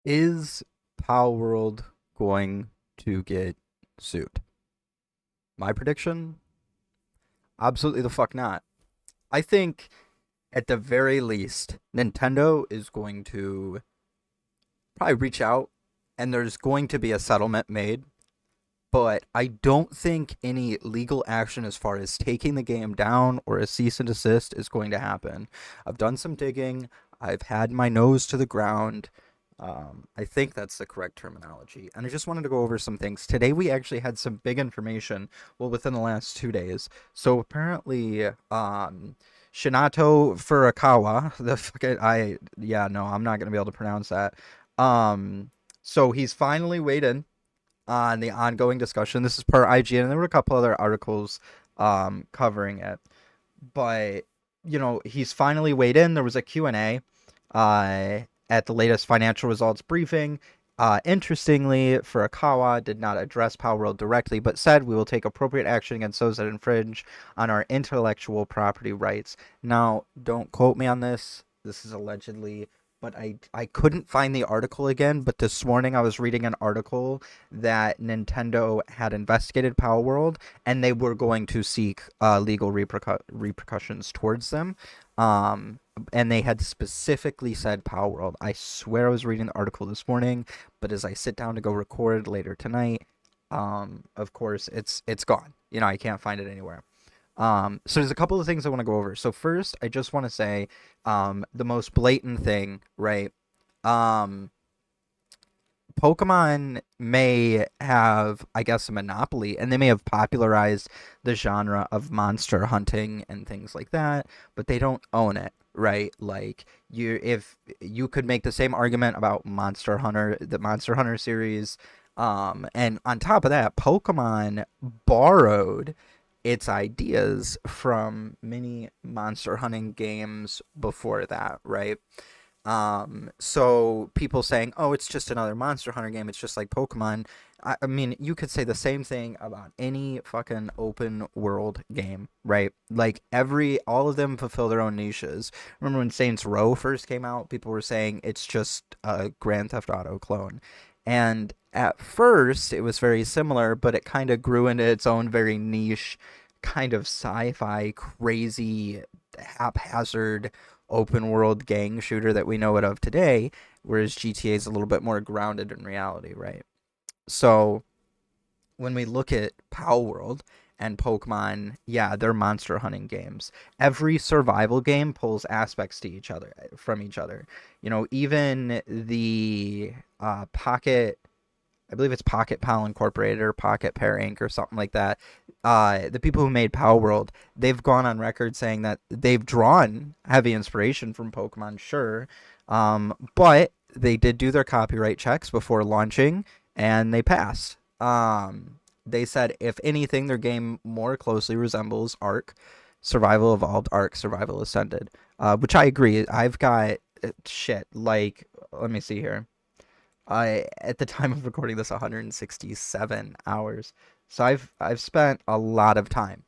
Is Palworld going to get sued? My prediction? Absolutely the fuck not. I think at the very least, Nintendo is going to probably reach out and there's going to be a settlement made, but I don't think any legal action as far as taking the game down or a cease and desist is going to happen. I've done some digging, I've had my nose to the ground. I think that's the correct terminology. And I just wanted to go over some things. Today we actually had some big information, well, within the last 2 days. So apparently, Shinato Furukawa, the fucking, yeah, no, I'm not going to be able to pronounce that. So he's finally weighed in on the ongoing discussion. This is per IGN, and there were a couple other articles covering it. But, he's finally weighed in. There was a Q&A at the latest financial results briefing. Interestingly, Furukawa did not address Palworld directly, but said we will take appropriate action against those that infringe on our intellectual property rights. Now, don't quote me on this. This is allegedly, but I couldn't find the article again. But this morning I was reading an article that Nintendo had investigated Palworld and they were going to seek legal repercussions towards them. Um, and they had specifically said Palworld. I swear I was reading the article this morning, but as I sit down to go record later tonight, of course it's gone. I can't find it anywhere. So there's a couple of things I want to go over. So first, I just want to say, the most blatant thing, right? Um, Pokemon may have, I guess, a monopoly, and they may have popularized the genre of monster hunting and things like that, but they don't own it, right? Like if you could make the same argument about Monster Hunter, the Monster Hunter series, and on top of that, Pokemon borrowed its ideas from many monster hunting games before that, right? So people saying, "Oh, it's just another Monster Hunter game. It's just like Pokemon." I mean, you could say the same thing about any fucking open world game, right? Like all of them fulfill their own niches. Remember when Saints Row first came out? People were saying it's just a Grand Theft Auto clone, and at first it was very similar, but it kind of grew into its own very niche, kind of sci-fi, crazy, haphazard open world gang shooter that we know it of today, whereas GTA is a little bit more grounded in reality, right? So when we look at Palworld and Pokemon, yeah, they're monster hunting games. Every survival game pulls aspects to each other from each other. Even the Pocket, I believe it's Pocket Pal Incorporated or Pocket Pair Inc. or something like that. The people who made Palworld, they've gone on record saying that they've drawn heavy inspiration from Pokemon, sure, but they did do their copyright checks before launching, and they passed. They said if anything, their game more closely resembles Ark, Survival Evolved, Ark, Survival Ascended, which I agree. I've got shit like, let me see here. I at the time of recording this 167 hours. So I've spent a lot of time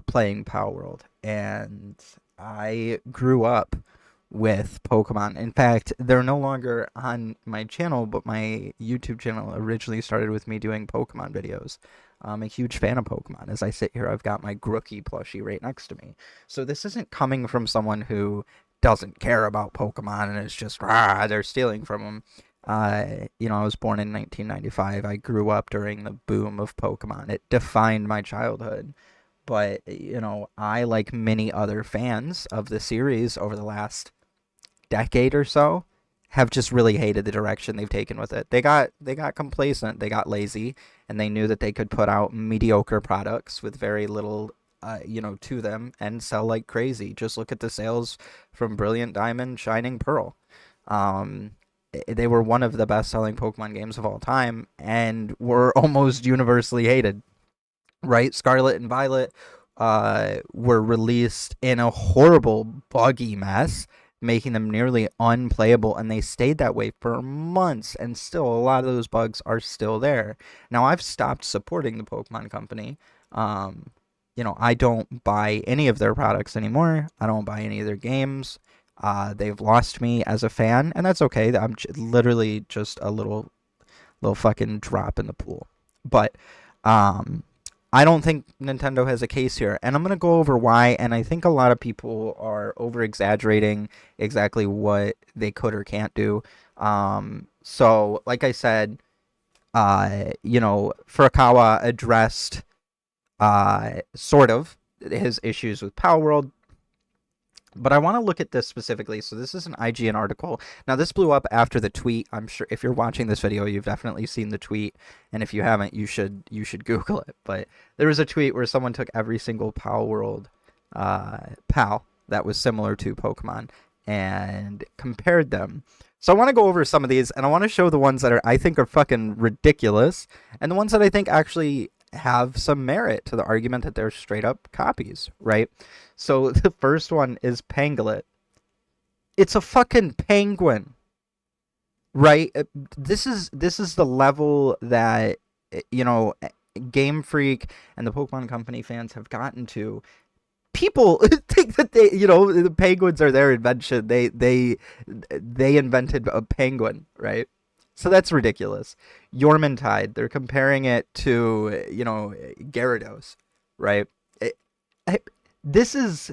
playing Palworld, and I grew up with Pokemon. In fact, they're no longer on my channel, but my YouTube channel originally started with me doing Pokemon videos. I'm a huge fan of Pokemon. As I sit here, I've got my Grookey plushie right next to me. So this isn't coming from someone who doesn't care about Pokemon and is just, they're stealing from them. I was born in 1995. I grew up during the boom of Pokemon. It defined my childhood. But, I, like many other fans of the series over the last decade or so, have just really hated the direction they've taken with it. They got complacent, they got lazy, and they knew that they could put out mediocre products with very little to them and sell like crazy. Just look at the sales from Brilliant Diamond, Shining Pearl. Um, they were one of the best-selling Pokemon games of all time and were almost universally hated. Right, Scarlet and Violet were released in a horrible, buggy mess, making them nearly unplayable, and they stayed that way for months, and still a lot of those bugs are still there. Now, I've stopped supporting the Pokemon Company. I don't buy any of their products anymore. I don't buy any of their games. They've lost me as a fan, and that's okay. I'm literally just a little fucking drop in the pool. But um, I don't think Nintendo has a case here, and I'm gonna go over why. And I think a lot of people are over exaggerating exactly what they could or can't do. So like I said, Furukawa addressed sort of his issues with Palworld. But I want to look at this specifically. So this is an IGN article. Now this blew up after the tweet. I'm sure if you're watching this video, you've definitely seen the tweet, and if you haven't, you should Google it. But there was a tweet where someone took every single Palworld PAL that was similar to Pokemon and compared them. So I want to go over some of these, and I want to show the ones that I think are fucking ridiculous, and the ones that I think actually have some merit to the argument that they're straight up copies, right? So the first one is Panglet. It's a fucking penguin, right? This is the level that Game Freak and the Pokemon Company fans have gotten to. People think that the penguins are their invention. They invented a penguin, right? So that's ridiculous. Yormintide, they're comparing it to Gyarados, right? It, this is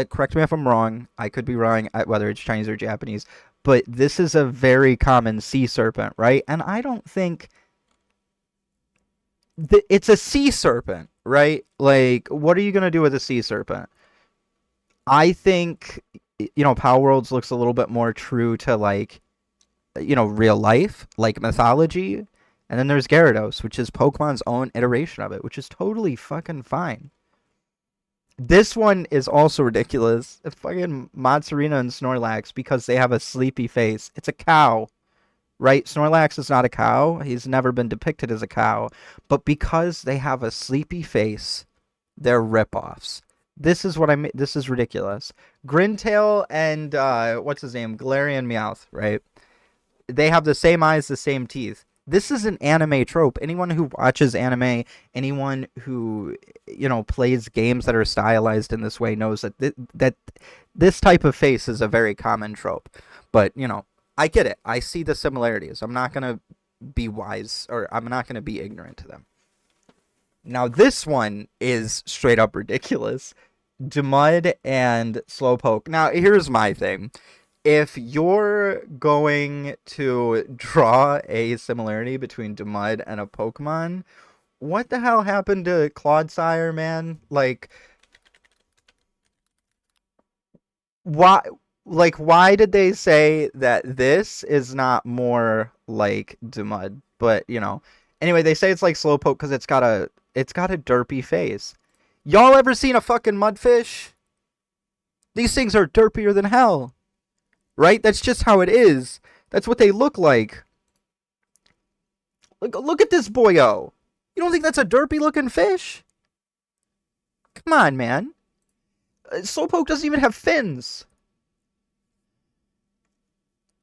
correct me if I'm wrong. I could be wrong whether it's Chinese or Japanese, but this is a very common sea serpent, right? And I don't think it's a sea serpent, right? Like, what are you gonna do with a sea serpent? I think Power Worlds looks a little bit more true to like real life, like mythology. And then there's Gyarados, which is Pokemon's own iteration of it, which is totally fucking fine. This one is also ridiculous. Fucking Mozzarina and Snorlax, because they have a sleepy face. It's a cow, right? Snorlax is not a cow. He's never been depicted as a cow. But because they have a sleepy face, they're ripoffs. This is what I mean. This is ridiculous. Grintail and, what's his name? Galarian Meowth, right? They have the same eyes, the same teeth. This is an anime trope. Anyone who watches anime, anyone who plays games that are stylized in this way knows that this type of face is a very common trope. But I get it. I see the similarities. I'm not gonna be wise, or I'm not gonna be ignorant to them. Now this one is straight up ridiculous. Demud and Slowpoke. Now here's my thing. If you're going to draw a similarity between Demud and a Pokemon, what the hell happened to Clodsire, man? Like, why? Like, why did they say that this is not more like Demud? But anyway, they say it's like Slowpoke because it's got a derpy face. Y'all ever seen a fucking mudfish? These things are derpier than hell. Right? That's just how it is. That's what they look like. Look at this boyo. You don't think that's a derpy looking fish? Come on, man. Slowpoke doesn't even have fins.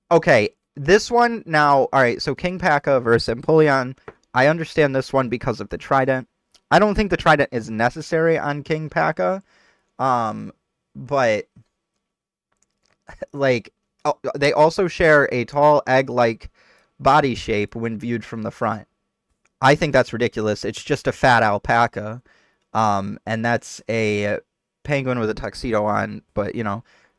Okay, this one now. Alright, so King Paka versus Empoleon. I understand this one because of the trident. I don't think the trident is necessary on King Paka. But like, they also share a tall egg-like body shape when viewed from the front. I think that's ridiculous. It's just a fat alpaca, and that's a penguin with a tuxedo on. But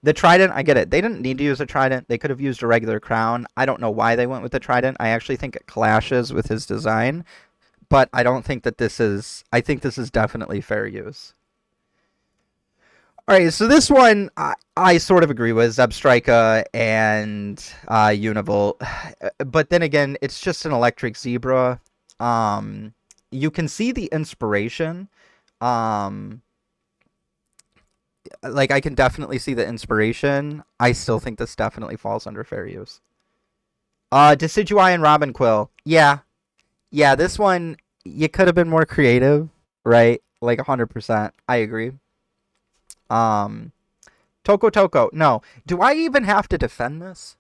the trident, I get it. They didn't need to use a trident. They could have used a regular crown. I don't know why they went with the trident. I actually think it clashes with his design, but I don't think that this is. I think this is definitely fair use. All right, so this one I sort of agree with Zebstrika and Univolt, but then again, it's just an electric zebra. You can see the inspiration. Like, I can definitely see the inspiration. I still think this definitely falls under fair use. Decidueye and Robin Quill. Yeah, this one you could have been more creative, right? Like 100%. I agree. Toko. No. Do I even have to defend this?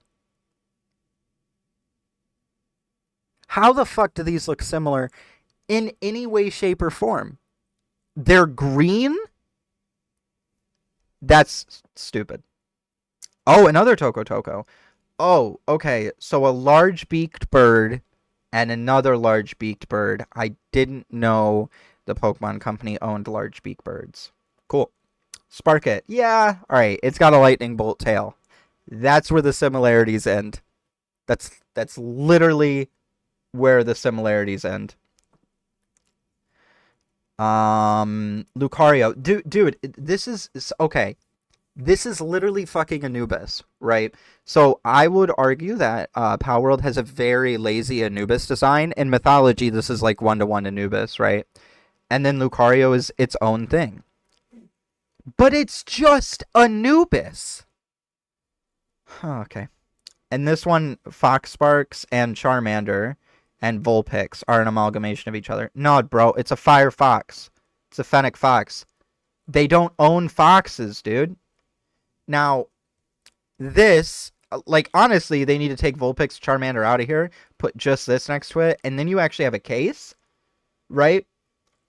How the fuck do these look similar in any way, shape, or form? They're green? That's stupid. Oh, another Toko Toko. Oh, okay. So a large beaked bird and another large beaked bird. I didn't know the Pokemon Company owned large beaked birds. Cool. Sparkit. Yeah. All right. It's got a lightning bolt tail. That's where the similarities end. That's literally where the similarities end. Lucario. Dude, this is okay. This is literally fucking Anubis, right? So I would argue that Palworld has a very lazy Anubis design. In mythology, this is like 1-to-1 Anubis, right? And then Lucario is its own thing. But it's just Anubis. Huh, okay. And this one, Fox Sparks and Charmander and Vulpix are an amalgamation of each other. No, bro, it's a Fire Fox. It's a Fennec Fox. They don't own foxes, dude. Now, this, like, honestly, they need to take Vulpix Charmander out of here, put just this next to it, and then you actually have a case, right?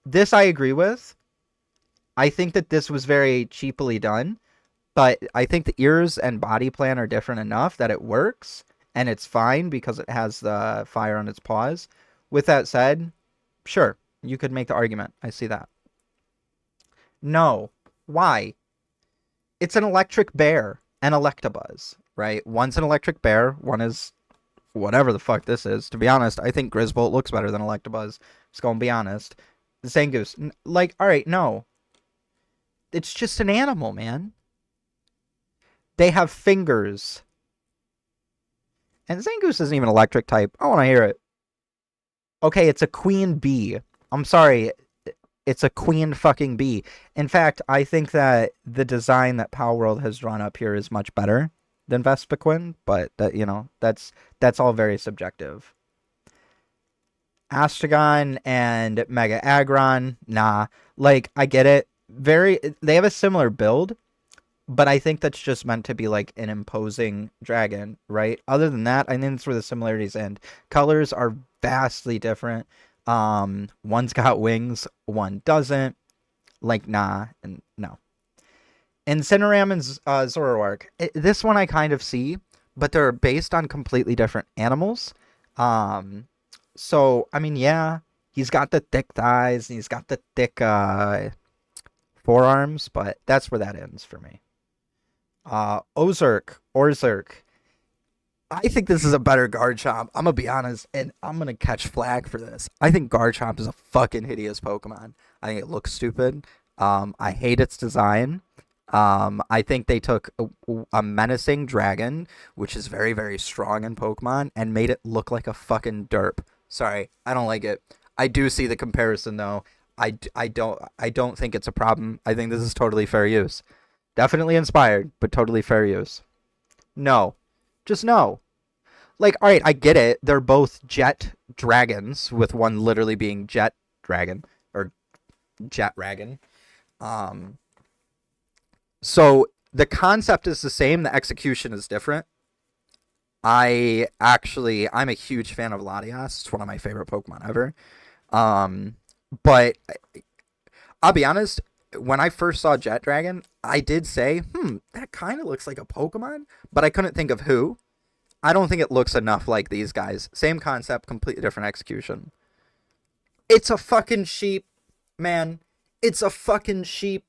This I agree with. I think that this was very cheaply done, but I think the ears and body plan are different enough that it works, and it's fine because it has the fire on its paws. With that said, sure, you could make the argument. I see that. No. Why? It's an electric bear and Electabuzz, right? One's an electric bear, one is whatever the fuck this is. To be honest, I think Grisbolt looks better than Electabuzz. Just gonna be honest. The Zangoose, like, all right, no, it's just an animal, man. They have fingers, and Zangoose isn't even electric type. I want to hear it. Okay, it's a queen bee. I'm sorry, it's a queen fucking bee. In fact, I think that the design that Palworld has drawn up here is much better than Vespiquen, but that, you know, that's all very subjective. Astragon and Mega Aggron, nah. Like, I get it. They have a similar build, but I think that's just meant to be like an imposing dragon, right? Other than that, I think that's where the similarities end. Colors are vastly different. One's got wings, one doesn't. Like, nah, and no. Incineram and Zoroark. This one I kind of see, but they're based on completely different animals. Um, so I mean, yeah, he's got the thick thighs and he's got the thick forearms, but that's where that ends for me. Orzurk. I think this is a better Garchomp. I'm gonna be honest, and I'm gonna catch flag for this. I think Garchomp is a fucking hideous Pokemon. I think it looks stupid. I hate its design. I think they took a menacing dragon, which is very, very strong in Pokemon, and made it look like a fucking derp. Sorry, I don't like it. I do see the comparison though. I don't think it's a problem. I think this is totally fair use. Definitely inspired, but totally fair use. No. Just no. Like, all right, I get it. They're both jet dragons, with one literally being jet dragon or jet dragon. Um, so the concept is the same. The execution is different. I'm a huge fan of Latias. It's one of my favorite Pokemon ever. Um, but I'll be honest. When I first saw Jet Dragon, I did say, that kind of looks like a Pokemon, but I couldn't think of who. I don't think it looks enough like these guys. Same concept, completely different execution. It's a fucking sheep, man. It's a fucking sheep.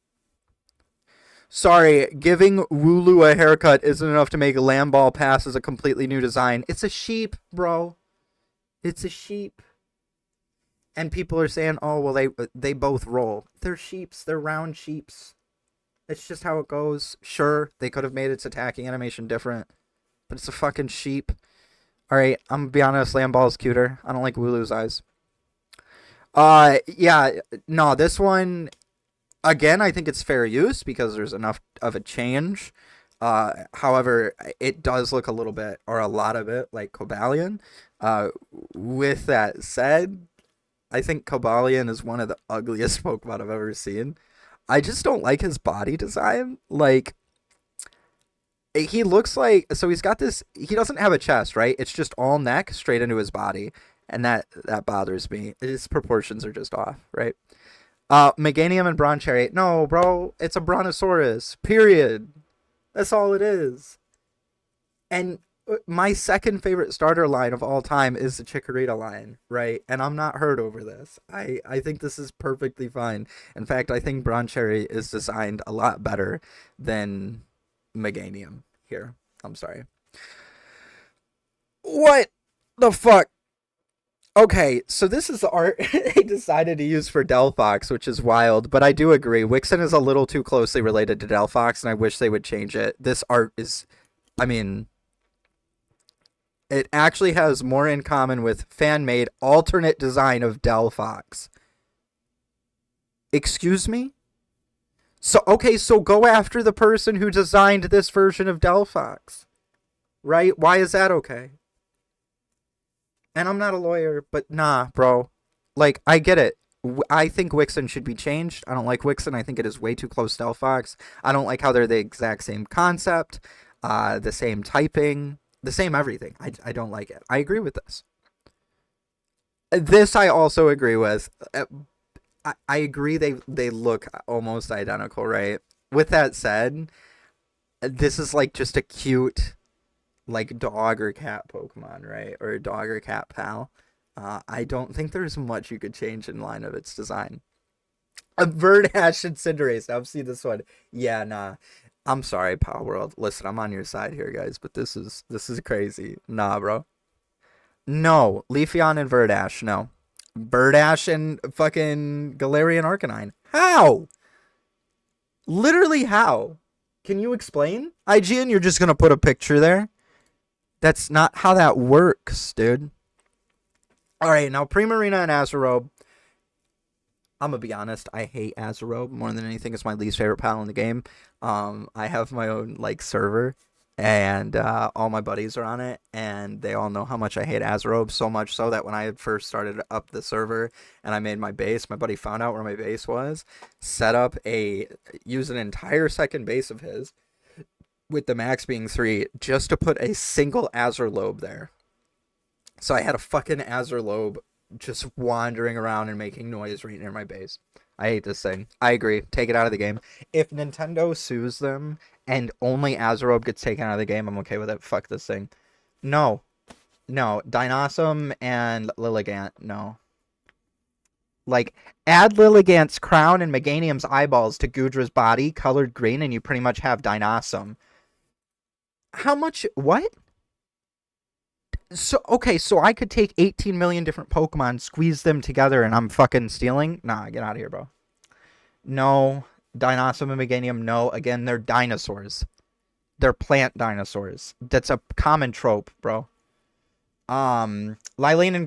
Sorry, giving Wooloo a haircut isn't enough to make Lamball pass as a completely new design. It's a sheep, bro. It's a sheep. And people are saying, oh, well, they both roll. They're sheeps. They're round sheeps. It's just how it goes. Sure, they could have made its attacking animation different, but it's a fucking sheep. All right, I'm gonna be honest. Lamball is cuter. I don't like Wooloo's eyes. Yeah, no, this one again. I think it's fair use because there's enough of a change. However, it does look a little bit or a lot of it like Cobalion. With that said, I think Cobalion is one of the ugliest Pokemon I've ever seen. I just don't like his body design. Like, he looks like, so he's got this, he doesn't have a chest, right? It's just all neck straight into his body. And that bothers me. His proportions are just off, right? Meganium and Broncherry. No, bro, it's a Brontosaurus. Period. That's all it is. And my second favorite starter line of all time is the Chikorita line, right? And I'm not hurt over this. I think this is perfectly fine. In fact, I think Broncherry is designed a lot better than Meganium here. I'm sorry. What the fuck? Okay, so this is the art they decided to use for Delphox, which is wild, but I do agree. Wixen is a little too closely related to Delphox, and I wish they would change it. This art is, I mean, it actually has more in common with fan-made alternate design of Delphox. Excuse me? So, okay, so go after the person who designed this version of Delphox, right? Why is that okay? And I'm not a lawyer, but nah, bro. Like, I get it. I think Wixen should be changed. I don't like Wixen. I think it is way too close to Delphox. I don't like how they're the exact same concept, the same typing, the same everything. I don't like it. I agree with this. This I also agree with. I agree they look almost identical, right? With that said, this is like just a cute like dog or cat Pokemon, right? Or a dog or cat pal. I don't think there's much you could change in line of its design. A Verdash and Cinderace. I've seen this one. Yeah, nah. I'm sorry, Palworld. Listen, I'm on your side here, guys, but this is crazy. Nah, bro. No, Leafeon and Verdash. No, Verdash and fucking Galarian Arcanine. How? Literally how? Can you explain? IGN, you're just gonna put a picture there? That's not how that works, dude. All right, now Primarina and Azarobe. I'm gonna be honest. I hate Azarobe more than anything. It's my least favorite pal in the game. I have my own like server, and all my buddies are on it, and they all know how much I hate Azarobe. So much so that when I had first started up the server and I made my base, my buddy found out where my base was, set up a use an entire second base of his with the max being 3 just to put a single Azurlobe there. So I had a fucking Azurlobe just wandering around and making noise right near my base. I hate this thing. I agree. Take it out of the game. If Nintendo sues them and only Azurobe gets taken out of the game, I'm okay with it. Fuck this thing. No. No. Dinosom and Lilligant. No. Like, add Lilligant's crown and Meganium's eyeballs to Gudra's body, colored green, and you pretty much have Dinosom. How much? What? So okay, so I could take 18 million different Pokemon, squeeze them together, and I'm fucking stealing? Nah, get out of here, bro. No, Dinosaur and Meganium. No, again, they're dinosaurs. They're plant dinosaurs. That's a common trope, bro. Lylene and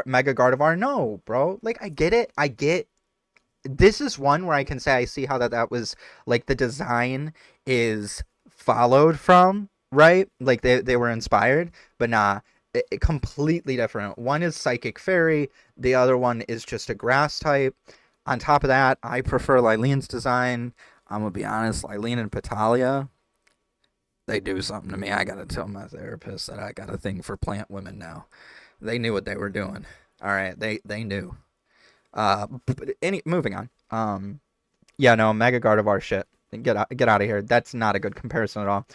Mega Gardevoir. No, bro. Like I get it. I get. This is one where I can say I see how that was like the design is followed from, right? Like they were inspired, but nah, it completely different. One is Psychic Fairy, the other one is just a grass type. On top of that, I prefer Lylene's design. I'm gonna be honest, Lylene and Petalia, they do something to me. I gotta tell my therapist that I got a thing for plant women now. They knew what they were doing. All right, they knew. But moving on. Yeah, no, Mega Gardevoir shit. Get out of here. That's not a good comparison at all.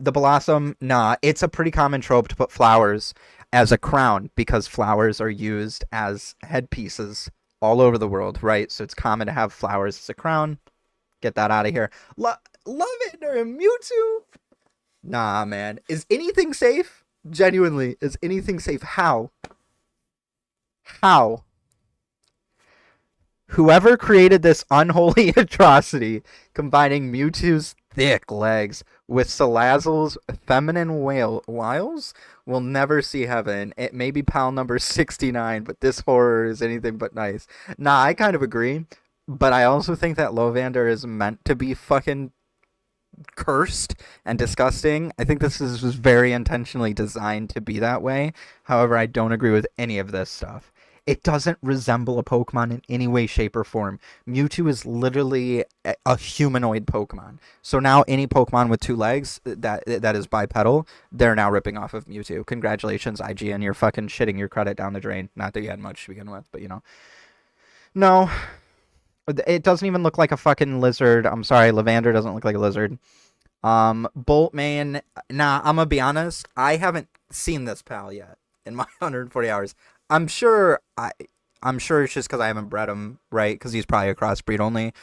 The Blossom, nah, it's a pretty common trope to put flowers as a crown because flowers are used as headpieces all over the world, right? So it's common to have flowers as a crown. Get that out of here. Lavender and Mewtwo? Nah, man. Is anything safe? Genuinely, is anything safe? How? How? Whoever created this unholy atrocity, combining Mewtwo's thick legs with Salazzle's feminine wiles, will never see heaven. It may be pal number 69, but this horror is anything but nice. Nah, I kind of agree, but I also think that Lovander is meant to be fucking cursed and disgusting. I think this is was very intentionally designed to be that way. However, I don't agree with any of this stuff. It doesn't resemble a Pokemon in any way, shape, or form. Mewtwo is literally a humanoid Pokemon. So now any Pokemon with 2 legs that is bipedal, they're now ripping off of Mewtwo. Congratulations, IGN. You're fucking shitting your credit down the drain. Not that you had much to begin with, but you know. No, it doesn't even look like a fucking lizard. I'm sorry, Lavander doesn't look like a lizard. Boltman. Nah, I'm gonna be honest. I haven't seen this pal yet in my 140 hours. I'm sure I'm sure it's just because I haven't bred him, right? Because he's probably a crossbreed only.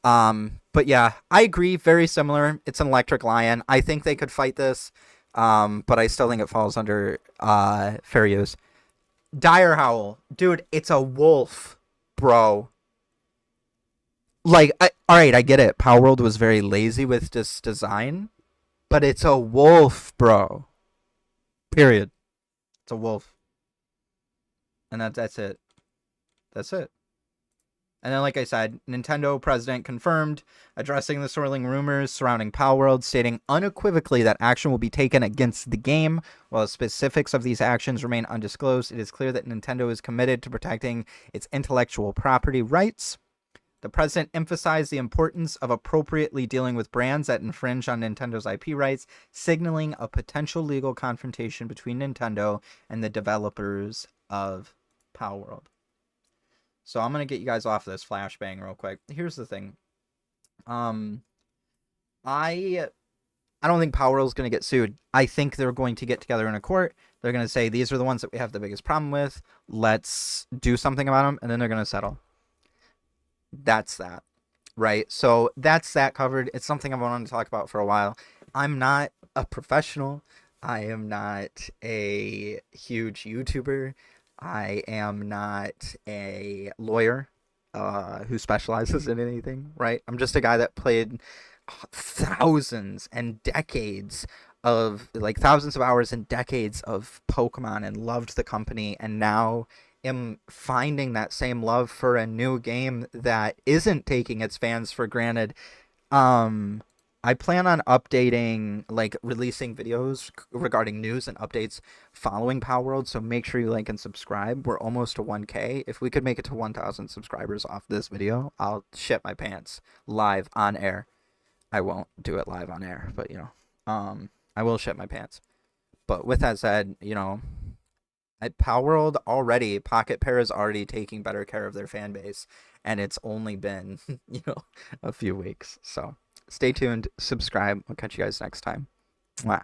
But yeah, I agree. Very similar. It's an electric lion. I think they could fight this. But I still think it falls under fair use. Dire Howl, dude. It's a wolf, bro. Like, all right, I get it. Palworld was very lazy with this design, but it's a wolf, bro. Period. It's a wolf, and that's it. That's it. And then, like I said, Nintendo president confirmed, addressing the swirling rumors surrounding Palworld, stating unequivocally that action will be taken against the game. While the specifics of these actions remain undisclosed, it is clear that Nintendo is committed to protecting its intellectual property rights. The president emphasized the importance of appropriately dealing with brands that infringe on Nintendo's IP rights, signaling a potential legal confrontation between Nintendo and the developers of Palworld. So I'm gonna get you guys off this flashbang real quick. Here's the thing. I don't think Palworld's gonna get sued. I think they're going to get together in a court. They're gonna say these are the ones that we have the biggest problem with. Let's do something about them, and then they're gonna settle. That's that, right? So that's that covered. It's something I've wanted to talk about for a while. I'm not a professional. I am not a huge YouTuber. I am not a lawyer who specializes in anything, right? I'm just a guy that played thousands and decades of, like, thousands of hours and decades of Pokemon and loved the company, and now am finding that same love for a new game that isn't taking its fans for granted. I plan on updating, like, releasing videos regarding news and updates following Palworld, so make sure you like and subscribe. We're almost to 1K. If we could make it to 1,000 subscribers off this video, I'll shit my pants live on air. I won't do it live on air, but, I will shit my pants. But with that said, at Palworld already, Pocket Pair is already taking better care of their fan base, and it's only been, a few weeks. So stay tuned, subscribe. I'll catch you guys next time. Mwah.